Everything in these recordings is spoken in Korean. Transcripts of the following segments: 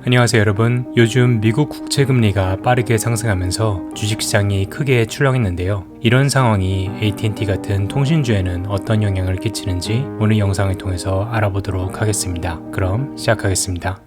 안녕하세요 여러분. 요즘 미국 국채금리가 빠르게 상승하면서 주식시장이 크게 출렁했는데요. 이런 상황이 AT&T 같은 통신주에는 어떤 영향을 끼치는지 오늘 영상을 통해서 알아보도록 하겠습니다. 그럼 시작하겠습니다.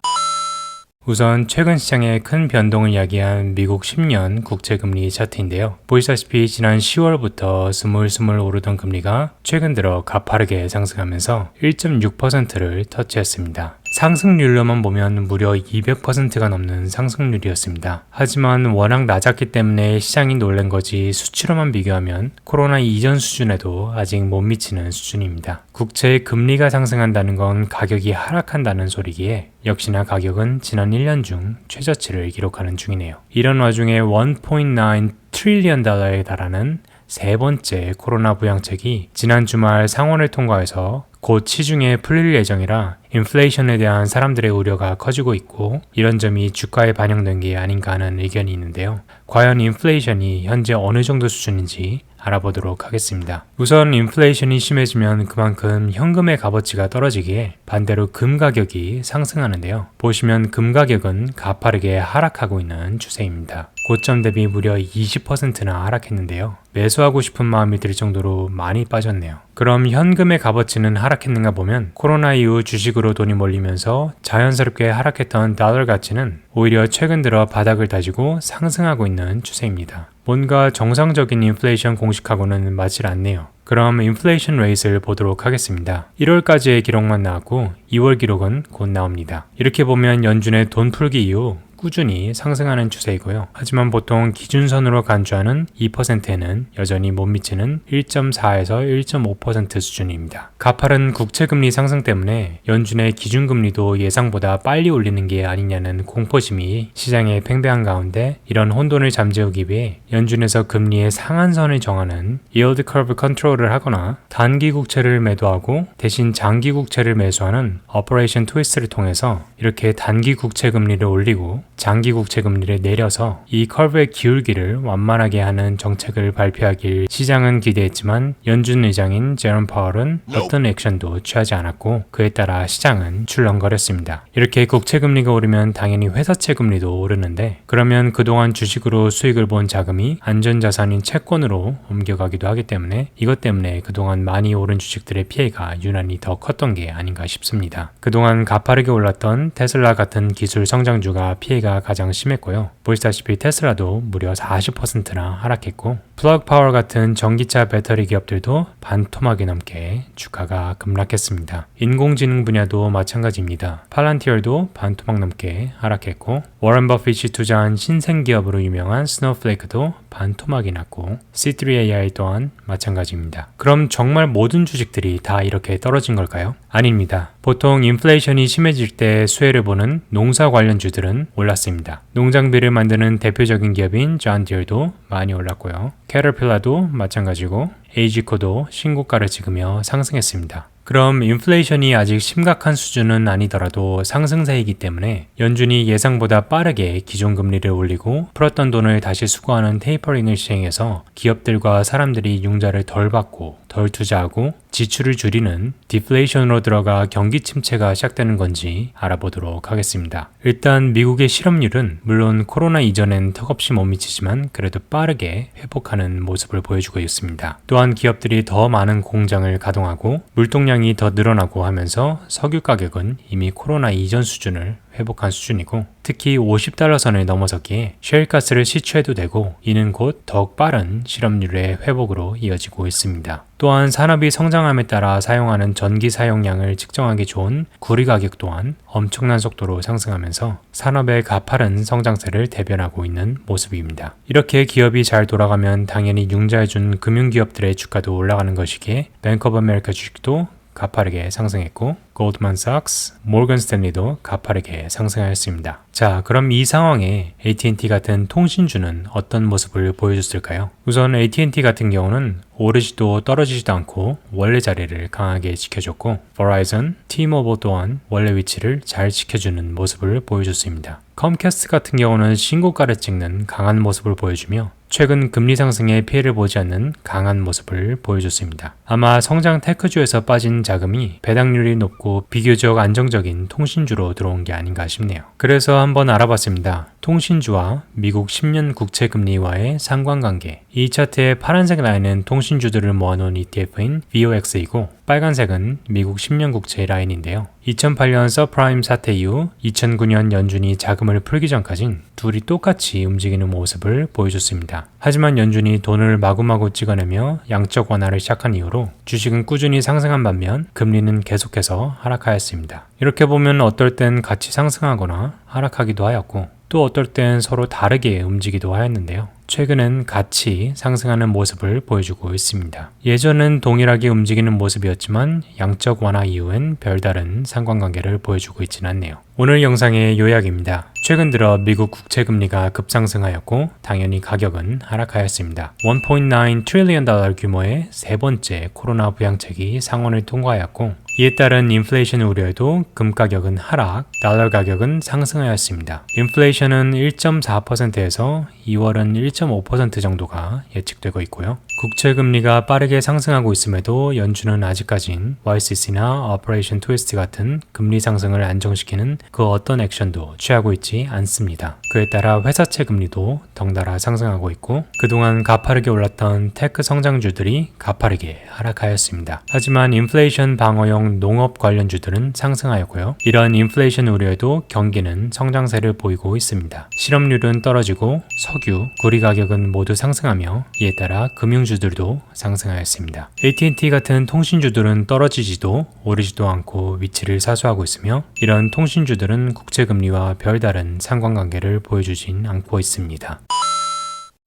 우선 최근 시장에 큰 변동을 이야기한 미국 10년 국채금리 차트인데요. 보시다시피 지난 10월부터 스물스물 오르던 금리가 최근 들어 가파르게 상승하면서 1.6%를 터치했습니다. 상승률로만 보면 무려 200%가 넘는 상승률이었습니다. 하지만 워낙 낮았기 때문에 시장이 놀란 거지 수치로만 비교하면 코로나 이전 수준에도 아직 못 미치는 수준입니다. 국채의 금리가 상승한다는 건 가격이 하락한다는 소리기에 역시나 가격은 지난 1년 중 최저치를 기록하는 중이네요. 이런 와중에 1.9 트릴리언 달러에 달하는 세 번째 코로나 부양책이 지난 주말 상원을 통과해서 곧 시중에 풀릴 예정이라 인플레이션에 대한 사람들의 우려가 커지고 있고 이런 점이 주가에 반영된 게 아닌가 하는 의견이 있는데요. 과연 인플레이션이 현재 어느 정도 수준인지 알아보도록 하겠습니다. 우선 인플레이션이 심해지면 그만큼 현금의 값어치가 떨어지기에 반대로 금 가격이 상승하는데요. 보시면 금 가격은 가파르게 하락하고 있는 추세입니다. 고점 대비 무려 20%나 하락했는데요. 매수하고 싶은 마음이 들 정도로 많이 빠졌네요. 그럼 현금의 값어치는 하락했는가 보면 코로나 이후 주식으로 돈이 몰리면서 자연스럽게 하락했던 달러 가치는 오히려 최근 들어 바닥을 다지고 상승하고 있는 추세입니다. 뭔가 정상적인 인플레이션 공식하고는 맞질 않네요. 그럼 인플레이션 레이트를 보도록 하겠습니다. 1월까지의 기록만 나왔고 2월 기록은 곧 나옵니다. 이렇게 보면 연준의 돈 풀기 이후 꾸준히 상승하는 추세이고요. 하지만 보통 기준선으로 간주하는 2%에는 여전히 못 미치는 1.4에서 1.5% 수준입니다. 가파른 국채금리 상승 때문에 연준의 기준금리도 예상보다 빨리 올리는 게 아니냐는 공포심이 시장에 팽배한 가운데 이런 혼돈을 잠재우기 위해 연준에서 금리의 상한선을 정하는 yield curve 컨트롤을 하거나 단기 국채를 매도하고 대신 장기 국채를 매수하는 operation twist를 통해서 이렇게 단기 국채 금리를 올리고 장기 국채 금리를 내려서 이 커브의 기울기를 완만하게 하는 정책을 발표하길 시장은 기대했지만 연준 의장인 제롬 파월은 어떤 액션도 취하지 않았고 그에 따라 시장은 출렁거렸습니다. 이렇게 국채 금리가 오르면 당연히 회사채 금리도 오르는데 그러면 그동안 주식으로 수익을 본 자금이 안전자산인 채권으로 옮겨가기도 하기 때문에 이것 때문에 그동안 많이 오른 주식들의 피해가 유난히 더 컸던 게 아닌가 싶습니다. 그동안 가파르게 올랐던 테슬라 같은 기술 성장주가 피해가 가장 심했고요. 보시다시피 테슬라도 무려 40%나 하락했고 플러그 파워 같은 전기차 배터리 기업들도 반토막이 넘게 주가가 급락했습니다. 인공지능 분야도 마찬가지입니다. 팔란티얼도 반토막 넘게 하락했고 워런 버핏이 투자한 신생기업으로 유명한 스노우플레이크도 반토막이 났고 C3AI 또한 마찬가지입니다. 그럼 정말 모든 주식들이 다 이렇게 떨어진 걸까요? 아닙니다. 보통 인플레이션이 심해질 때 수혜를 보는 농사 관련주들은 올랐습니다. 농장비를 만드는 대표적인 기업인 존 디어도 많이 올랐고요. 캐터필러도 마찬가지고 에이지코도 신고가를 찍으며 상승했습니다. 그럼 인플레이션이 아직 심각한 수준은 아니더라도 상승세이기 때문에 연준이 예상보다 빠르게 기존 금리를 올리고 풀었던 돈을 다시 수거하는 테이퍼링을 시행해서 기업들과 사람들이 융자를 덜 받고 덜 투자하고 지출을 줄이는 디플레이션으로 들어가 경기 침체가 시작되는 건지 알아보도록 하겠습니다. 일단 미국의 실업률은 물론 코로나 이전엔 턱없이 못 미치지만 그래도 빠르게 회복하는 모습을 보여주고 있습니다. 또한 기업들이 더 많은 공장을 가동하고 물동량이 더 늘어나고 하면서 석유 가격은 이미 코로나 이전 수준을 회복한 수준이고 특히 $50 선을 넘어섰기에 셰일가스를 시추해도 되고 이는 곧 더욱 빠른 실업률의 회복으로 이어지고 있습니다. 또한 산업이 성장함에 따라 사용하는 전기 사용량을 측정하기 좋은 구리 가격 또한 엄청난 속도로 상승하면서 산업의 가파른 성장세를 대변하고 있는 모습입니다. 이렇게 기업이 잘 돌아가면 당연히 융자해준 금융기업들의 주가도 올라가는 것이기에 뱅크 오브 아메리카 주식도 가파르게 상승했고 골드만삭스, 모건 스탠리도 가파르게 상승하였습니다. 자, 그럼 이 상황에 AT&T 같은 통신주는 어떤 모습을 보여줬을까요? 우선 AT&T 같은 경우는 오르지도 떨어지지도 않고 원래 자리를 강하게 지켜줬고 Verizon, T-Mobile 또한 원래 위치를 잘 지켜주는 모습을 보여줬습니다. 컴캐스트 같은 경우는 신고가를 찍는 강한 모습을 보여주며 최근 금리 상승에 피해를 보지 않는 강한 모습을 보여줬습니다. 아마 성장 테크주에서 빠진 자금이 배당률이 높고 비교적 안정적인 통신주로 들어온 게 아닌가 싶네요. 그래서 한번 알아봤습니다. 통신주와 미국 10년 국채금리와의 상관관계. 이 차트의 파란색 라인은 통신주들을 모아놓은 ETF인 VOX이고 빨간색은 미국 10년 국채 라인인데요. 2008년 서프라임 사태 이후 2009년 연준이 자금을 풀기 전까진 둘이 똑같이 움직이는 모습을 보여줬습니다. 하지만 연준이 돈을 마구마구 찍어내며 양적 완화를 시작한 이후로 주식은 꾸준히 상승한 반면 금리는 계속해서 하락하였습니다. 이렇게 보면 어떨 땐 같이 상승하거나 하락하기도 하였고 또 어떨 땐 서로 다르게 움직이기도 하였는데요. 최근엔 같이 상승하는 모습을 보여주고 있습니다. 예전은 동일하게 움직이는 모습이었지만 양적 완화 이후엔 별다른 상관관계를 보여주고 있지는 않네요. 오늘 영상의 요약입니다. 최근 들어 미국 국채금리가 급상승하였고 당연히 가격은 하락하였습니다. 1.9 트릴리언 달러 규모의 세 번째 코로나 부양책이 상원을 통과하였고 이에 따른 인플레이션 우려에도 금 가격은 하락, 달러 가격은 상승하였습니다. 인플레이션은 1.4%에서 2월은 1.5% 정도가 예측되고 있고요. 국채 금리가 빠르게 상승하고 있음에도 연준은 아직까진 YCC나 오퍼레이션 트위스트 같은 금리 상승을 안정시키는 그 어떤 액션도 취하고 있지 않습니다. 그에 따라 회사채 금리도 덩달아 상승하고 있고 그동안 가파르게 올랐던 테크 성장주들이 가파르게 하락하였습니다. 하지만 인플레이션 방어용 농업 관련주들은 상승하였고요. 이런 인플레이션 우려에도 경기는 성장세를 보이고 있습니다. 실업률은 떨어지고 석유, 구리 가격은 모두 상승하며 이에 따라 금융주들도 상승하였습니다. AT&T 같은 통신주들은 떨어지지도 오르지도 않고 위치를 사수하고 있으며 이런 통신주들은 국채금리와 별다른 상관관계를 보여주진 않고 있습니다.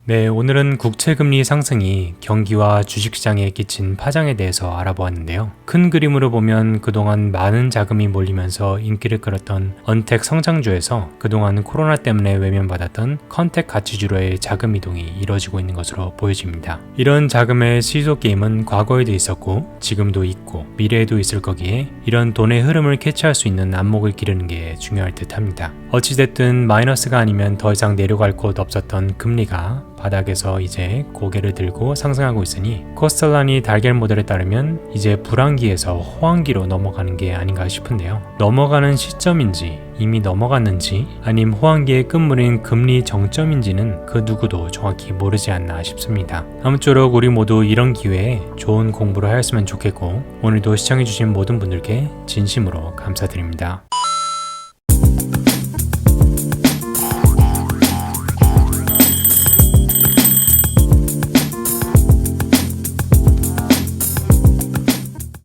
네, 오늘은 국채금리 상승이 경기와 주식시장에 끼친 파장에 대해서 알아보았는데요. 큰 그림으로 보면 그동안 많은 자금이 몰리면서 인기를 끌었던 언택 성장주에서 그동안 코로나 때문에 외면받았던 컨택 가치주로의 자금 이동이 이뤄지고 있는 것으로 보여집니다. 이런 자금의 시소 게임은 과거에도 있었고 지금도 있고 미래에도 있을 거기에 이런 돈의 흐름을 캐치할 수 있는 안목을 기르는 게 중요할 듯 합니다. 어찌됐든 마이너스가 아니면 더 이상 내려갈 곳 없었던 금리가 바닥에서 이제 고개를 들고 상승하고 있으니 코스텔라니 달걀 모델에 따르면 이제 불황기에서 호황기로 넘어가는 게 아닌가 싶은데요. 넘어가는 시점인지 이미 넘어갔는지 아님 호황기의 끝물인 금리 정점인지는 그 누구도 정확히 모르지 않나 싶습니다. 아무쪼록 우리 모두 이런 기회에 좋은 공부를 하였으면 좋겠고 오늘도 시청해주신 모든 분들께 진심으로 감사드립니다.